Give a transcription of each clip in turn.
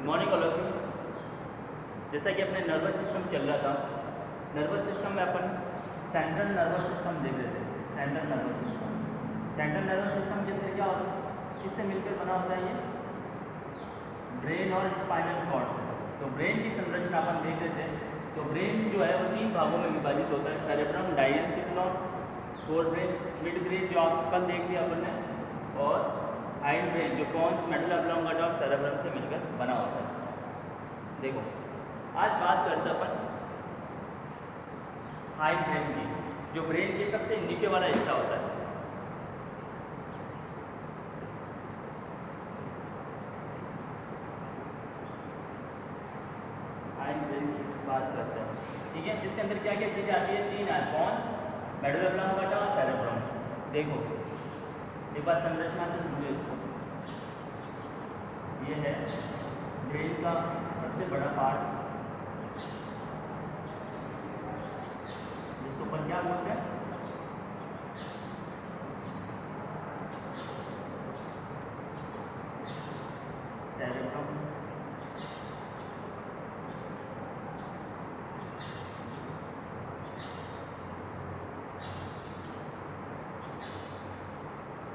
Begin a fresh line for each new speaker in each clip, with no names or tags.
Morning all of you. जैसा कि अपने नर्वस सिस्टम चल रहा था, नर्वस सिस्टम में अपन सेंट्रल नर्वस सिस्टम देख रहे थे। सेंट्रल नर्वस सिस्टम के अंदर क्या होता है, किससे मिलकर बना होता है? ये ब्रेन और स्पाइनल कॉर्ड से। तो ब्रेन की संरचना अपन देख रहे थे। तो ब्रेन जो है वो 3 भागों में विभाजित होता है, cerebrum, diencephalon, forebrain, midbrain जो आप कल देख लिया अपन ने, और हाइंड ब्रेन जो पॉन्स, मेडुला ऑब्लोंगेटा और सेरेब्रम से मिलकर बना होता है। देखो आज बात करते हैं अपन हाइंड ब्रेन की, जो ब्रेन के सबसे नीचे वाला हिस्सा होता है। हाइंड ब्रेन की बात करते हैं, ठीक है। जिसके अंदर क्या क्या चीज़ें आती है? 3 है, पॉन्स, मेडुला ऑब्लोंगेटा और सेरेब्रम। देखो एक बार संरचना से समझो इसको। ये है ब्रेन का सबसे बड़ा पार्ट, जिसको अपन क्या बोलते हैं? सेरेब्रम।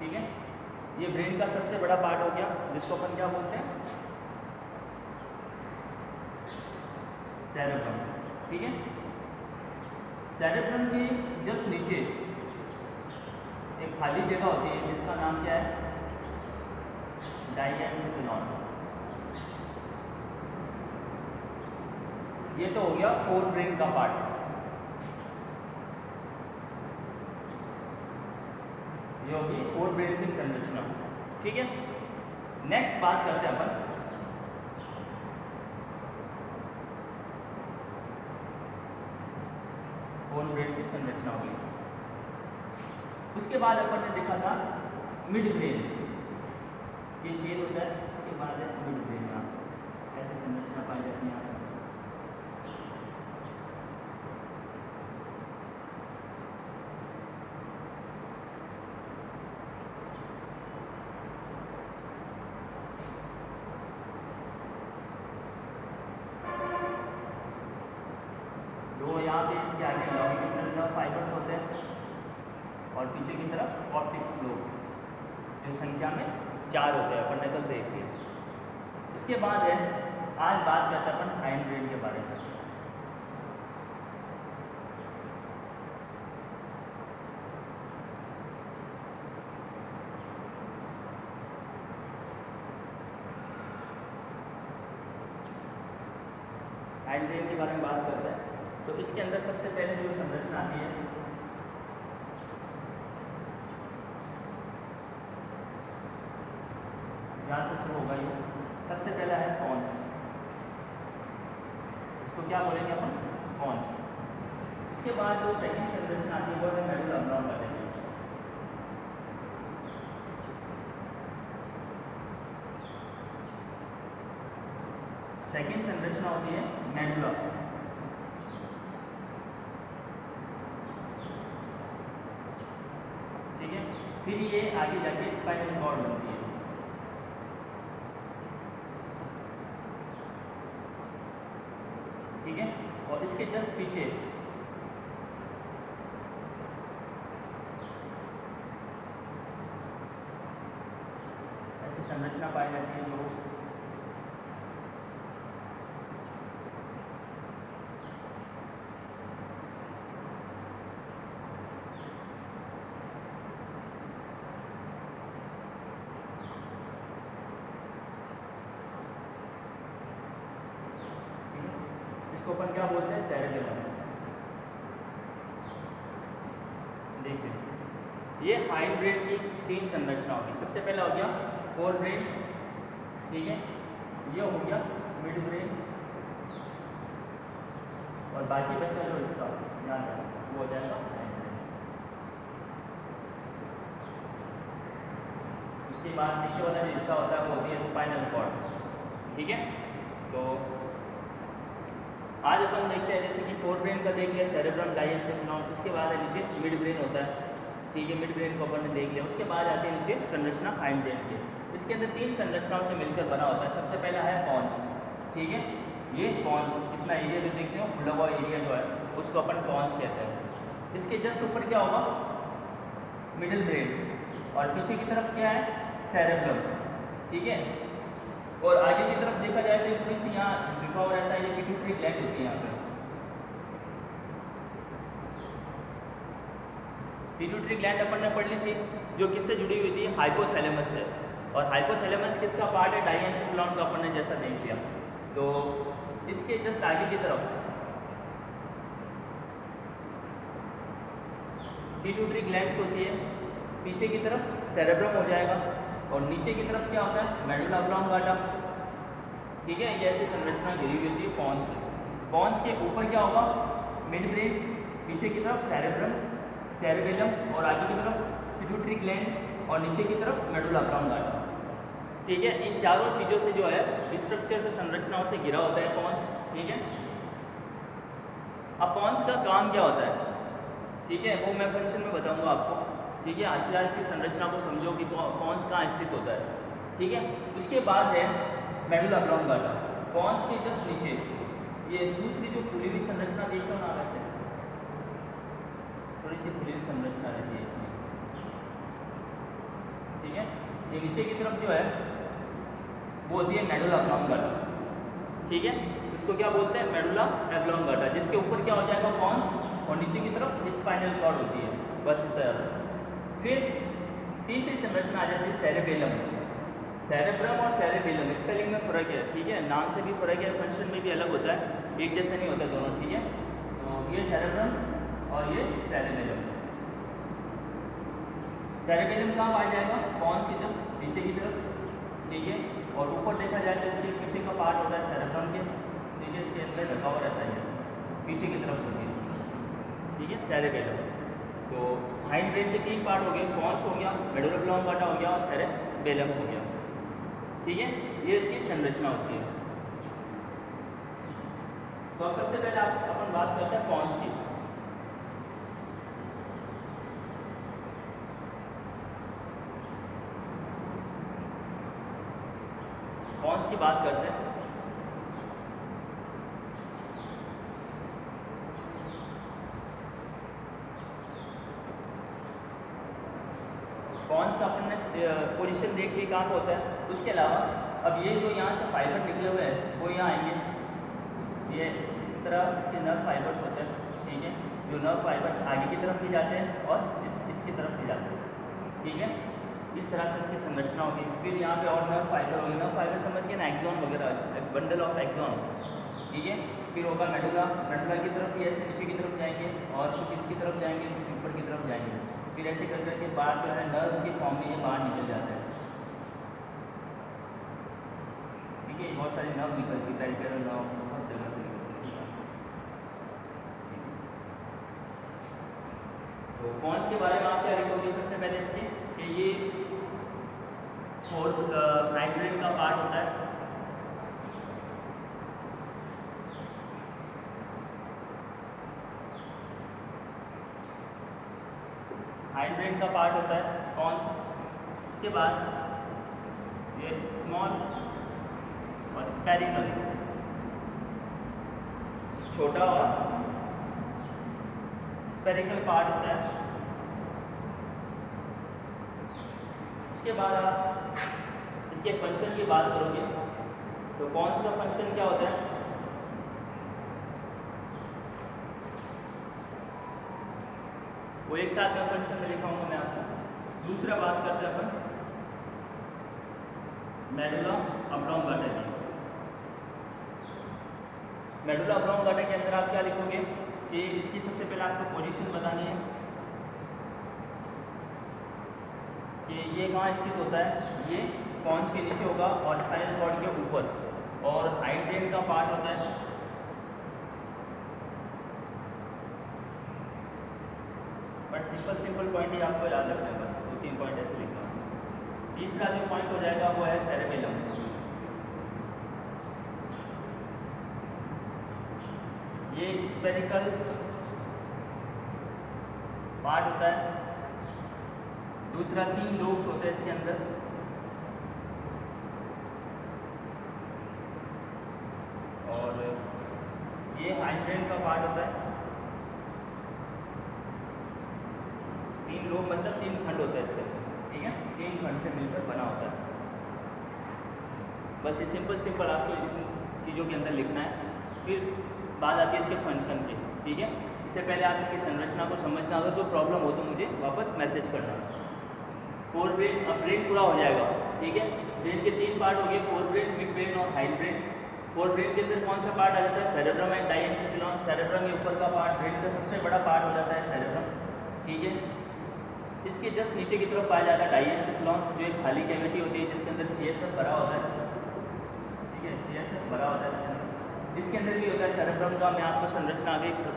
ठीक है, ये ब्रेन का सबसे बड़ा पार्ट हो गया, जिसको अपन क्या बोलते हैं? सेरेब्रम। ठीक है, सेरेब्रम के जस्ट नीचे एक खाली जगह होती है, जिसका नाम क्या है? डाइएन्सेफेलॉन। ये तो हो गया फोर ब्रेन का पार्ट। ये होगी फोर ब्रेन की संरचना। ठीक है, नेक्स्ट बात करते हैं अपन फोर ब्रेन की संरचना होगी। उसके बाद अपन ने देखा था मिड ब्रेन, ये छेद होता है, उसके बाद है मिड ब्रेन। यहाँ ऐसे संरचना पाई जाती है। यहाँ पे इसके आगे लॉन्गिट्यूडिनल नर्व फाइबर्स होते हैं, और पीछे की तरफ ऑप्टिक लोब, जो संख्या में 4 होते हैं, अपन ने कल देख लिया। उसके बाद है, आज बात करते हैं अपन हाइंड ब्रेन के बारे में। हाइंड ब्रेन के बारे में बात करते हैं, तो इसके अंदर सबसे पहले जो संरचना आती है, यहाँ से शुरू होगा। ये सबसे पहला है पॉन्स, इसको क्या बोलेंगे अपन? पॉन्स। उसके बाद जो सेकंड संरचना आती है वो है मेडुला ऑब्लोंगेटा। सेकंड संरचना होती है मेडुला। ठीक है, फिर ये आगे जाके स्पाइनल कॉर्ड बनती है। ठीक है, और इसके जस्ट पीछे ऐसी संरचना पाई जाती है जो इसको अपन क्या बोलते हैं? सेरेब्रम। देखिए, ये हाइंड ब्रेन की 3 संरचना होगी। सबसे पहला हो गया फोर ब्रेन, ठीक है, ये हो गया मिड ब्रेन, और बाकी बच्चा जो हिस्सा याद है वो हो जाएगा हाइंड ब्रेन। उसके बाद नीचे वाला जो हिस्सा होता है वो होती है स्पाइनल कॉर्ड। ठीक है, तो आज अपन देखते हैं, जैसे कि फोर ब्रेन का देख लिया, सेरेब्रम, डाइएन्सेफेलॉन। उसके बाद है नीचे मिड ब्रेन होता है। ठीक है, मिड ब्रेन को अपन ने देख लिया। उसके बाद आती है नीचे संरचना हाइंड ब्रेन की। इसके अंदर 3 संरचनाओं से मिलकर बना होता है। सबसे पहला है पॉन्स, ठीक है। ये पॉन्स, इतना एरिया जो देखते हो खुला हुआ एरिया जो है उसको अपन पॉन्स कहते हैं। इसके जस्ट ऊपर क्या होगा, मिडिल ब्रेन, और पीछे की तरफ क्या है, सेरेब्रम, ठीक है। और आगे की तरफ देखा जाए तो थोड़ी सी यहाँ झुका हुआ रहता है, ये पिट्यूटरी ग्लैंड होती है यहाँ पे। पिट्यूटरी ग्लैंड अपन ने पढ़ ली थी, जो किससे जुड़ी हुई थी, हाइपोथैलेमस से। और हाइपोथैलेमस किसका पार्ट है, डाइएन्सेफेलॉन का, अपन ने जैसा देख लिया। तो इसके जस्ट आगे की तरफ पिट्यूटरी ग्लैंड्स होती है, पीछे की तरफ सेरेब्रम हो जाएगा, और नीचे की तरफ क्या होता है, मेडुला ऑब्लोंगाटा, ठीक है। ये ऐसी संरचना घिरी हुई होती है पॉन्स से। पॉन्स के ऊपर क्या होगा, मिड ब्रेन, पीछे की तरफ सेरेब्रम, सेरेबेलम, और आगे की तरफ पिट्यूटरी ग्लैंड, और नीचे की तरफ मेडुला ऑब्लोंगाटा, ठीक है। इन चारों चीज़ों से जो है स्ट्रक्चर से, संरचनाओं से घिरा होता है पॉन्स, ठीक है। अब पॉन्स का काम क्या होता है, ठीक है, वो मैं फंक्शन में बताऊंगा आपको, ठीक है। आज फिलहाल इसकी संरचना को समझो कि पॉन्स कहाँ स्थित होता है, ठीक है। उसके बाद है मेडुला ऑब्लोंगाटा, पॉन्स के जस्ट नीचे ये दूसरी जो फूली हुई संरचना देखते हो ना, वैसे थोड़ी सी फूली हुई संरचना रहती है, ठीक है। ये नीचे की तरफ जो है वो होती है मेडुला ऑब्लोंगाटा, ठीक है। इसको क्या बोलते हैं, मेडुला ऑब्लोंगाटा, जिसके ऊपर क्या हो जाएगा पॉन्स, और नीचे की तरफ स्पाइनल कॉर्ड होती है, बस इतना। फिर तीसरी संरचना आ जाती है सेरेबेलम। सेरेब्रम और सेरेबेलम स्पेलिंग में फ़र्क है, ठीक है, नाम से भी फ़र्क है, फंक्शन में भी अलग होता है, एक जैसे नहीं होता दोनों, ठीक है। तो ये सेरेब्रम और ये सेरेबेलम। सेरेबेलम कहाँ पाया जाएगा, पॉन्स के जस्ट नीचे की तरफ, ठीक है। और ऊपर देखा जाए तो इसके पीछे का पार्ट होता है सेरेब्रम के, ठीक है, इसके अंदर ढका हुआ रहता है, पीछे की तरफ होती है, ठीक है, सेरेबेलम। तो हाइंड ब्रेन के तीन पार्ट हो गए, पॉन्स हो गया, मेडुला ऑब्लोंगाटा हो गया, और सेरेबेलम हो गया, ठीक है। ये इसकी संरचना होती है। तो अब सबसे पहले अपन बात करते हैं पॉन्स की। पॉन्स की बात करते हैं। पॉन्स का अपन ने पोजीशन देख ली कहाँ होता है। उसके अलावा अब ये जो यहाँ से फाइबर निकले हुए हैं वो यहाँ आएंगे, ये इस तरह इसके नर्व फाइबर्स होते हैं, ठीक है। जो नर्व फाइबर्स आगे की तरफ भी जाते हैं और इसकी तरफ भी जाते हैं, ठीक है। इस तरह से इसकी संरचना होगी। फिर यहाँ पे और नर्व फाइबर होगी, नर्व फाइबर समझ के ना, एक्सॉन वगैरह, बंडल ऑफ एक्सॉन, ठीक है। फिर होगा मेडुला, मेडुला की तरफ भी ऐसे नीचे की तरफ जाएंगे, और कुछ इसकी तरफ जाएंगे, कुछ ऊपर की तरफ जाएंगे। फिर ऐसे कर करके बाहर जो है नर्व के फॉर्म में ये बाहर निकल जाता है, ठीक है। बहुत सारी नर्व निकलती है, पेरिफेरल नर्व सब जगह से निकलती है। तो पॉन्स के बारे में आप क्या लिखोगे, सबसे पहले इसके कि ये फोर्थ हाइंड ब्रेन का पार्ट होता है, हाइंड ब्रेन का पार्ट होता है पॉन्स। उसके बाद ये स्मॉल और स्पेरिकल, छोटा और स्पेरिकल पार्ट होता है। उसके बाद आप इसके फंक्शन की बात करोगे तो पॉन्स का फंक्शन क्या होता है, वो एक साथ में फंक्शन में लिखाऊंगा मैं आपको। दूसरा बात करते हैं अपन मेडुला ऑब्लोंगाटा की। मेडुला ऑब्लोंगाटा के अंदर आप क्या लिखोगे कि इसकी सबसे पहले आपको पोजीशन बतानी है कि ये कहाँ स्थित होता है। ये पॉन्स के नीचे होगा और स्पाइनल कॉर्ड के ऊपर, और हाइंड ब्रेन का पार्ट होता है बट सिंपल पॉइंट ही आपको याद रखना है, बस 2-3 पॉइंट ऐसे लिखना है। तीसरा जो पॉइंट हो जाएगा वो है सेरेबेलम। ये स्फेरिकल पार्ट होता है। दूसरा 3 लोब्स होते हैं इसके अंदर, हाइंड ब्रेन का पार्ट होता है, 3 लोब मतलब 3 खंड होता है इसके, ठीक है, 3 खंड से मिलकर बना होता है। बस ये सिंपल आपको इन चीज़ों के अंदर लिखना है। फिर बात आती है इसके फंक्शन की, ठीक है। इससे पहले आप इसकी संरचना को समझना, अगर कोई प्रॉब्लम हो तो मुझे वापस मैसेज करना। फोर ब्रेन, अब ब्रेन पूरा हो जाएगा, ठीक है। ब्रेन के 3 पार्ट हो गए, फोर ब्रेन, मिड ब्रेन और हाइंड ब्रेन। फोर ब्रेन के अंदर कौन सा पार्ट आ जाता है? Cerebrum and डाइएन्सेफेलॉन। सेरेब्रम के ऊपर का पार्ट, ब्रेन का सबसे बड़ा पार्ट हो जाता है सेरेब्रम, ठीक है। इसके जस्ट नीचे की तरफ पाया जाता है डाइएन्सेफेलॉन, जो एक खाली कैविटी होती है जिसके अंदर CSF भरा होता है, ठीक है, CSF भरा होता है इसके अंदर। इसके अंदर भी होता है सेरेब्रम का, मैं आपको संरचना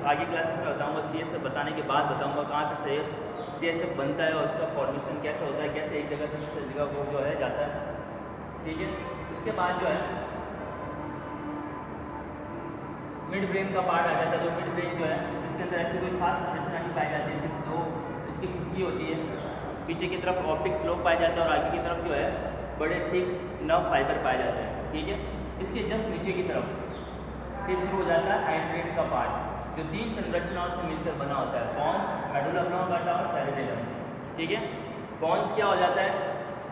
आगे क्लासेस में बताऊंगा। CSF बताने के बाद बताऊंगा कहाँ पे CSF बनता है और उसका फॉर्मेशन कैसा होता है, कैसे एक जगह से दूसरी जगह वो जो है जाता है, ठीक है। उसके बाद जो है मिड ब्रेन का पार्ट आ जाता है। तो मिड ब्रेन जो है इसके अंदर ऐसी कोई खास संरचना नहीं पाई जाती है, सिर्फ 2 इसकी खिड़की होती है। पीछे की तरफ ऑप्टिक्स लोब पाया जाता है और आगे की तरफ जो है बड़े थिक नर्व फाइबर पाए जाते हैं, ठीक है। इसके जस्ट नीचे की तरफ फिर शुरू हो जाता है हाइंड ब्रेन का पार्ट, जो 3 संरचनाओं से मिलकर बना होता है, पॉन्स, मेडुला ऑब्लोंगाटा और सेरेबेलम, ठीक है। पॉन्स क्या हो जाता है?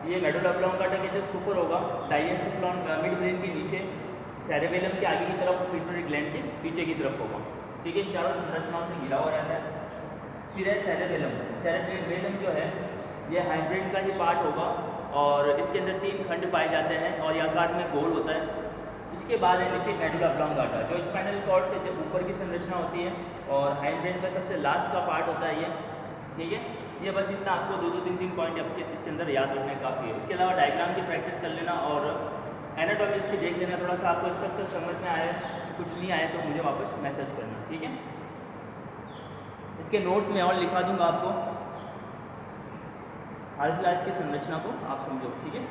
ये मेडुला ऑब्लोंगाटा के जस्ट ऊपर होगा, डाइएन्सेफेलॉन मिड ब्रेन के नीचे, सेरेबेलम के आगे की तरफ, पिट्यूटरी ग्लैंड के पीछे की तरफ होगा, ठीक है। चारों संरचनाओं से घिरा हुआ रहता है। फिर है सेरेबेलम। सेरेबेलम जो है ये हाइंड ब्रेन का ही पार्ट होगा और इसके अंदर 3 खंड पाए जाते हैं और ये आकार में गोल होता है। इसके बाद है नीचे मेडुला ऑब्लोंगाटा, जो स्पाइनल कॉर्ड से जो ऊपर की संरचना होती है और हाइंड ब्रेन का सबसे लास्ट का पार्ट होता है ये, ठीक है। ये बस इतना आपको 2-3 पॉइंट आपके इसके अंदर याद रखने काफ़ी है। उसके अलावा डायग्राम की प्रैक्टिस कर लेना और एनाटॉमी इसकी देख लेना, थोड़ा सा आपको स्ट्रक्चर समझ में आए, कुछ नहीं आए तो मुझे वापस मैसेज करना, ठीक है। इसके नोट्स में और लिखा दूंगा आपको, हाल फिलहाल इसकी संरचना को आप समझो, ठीक है।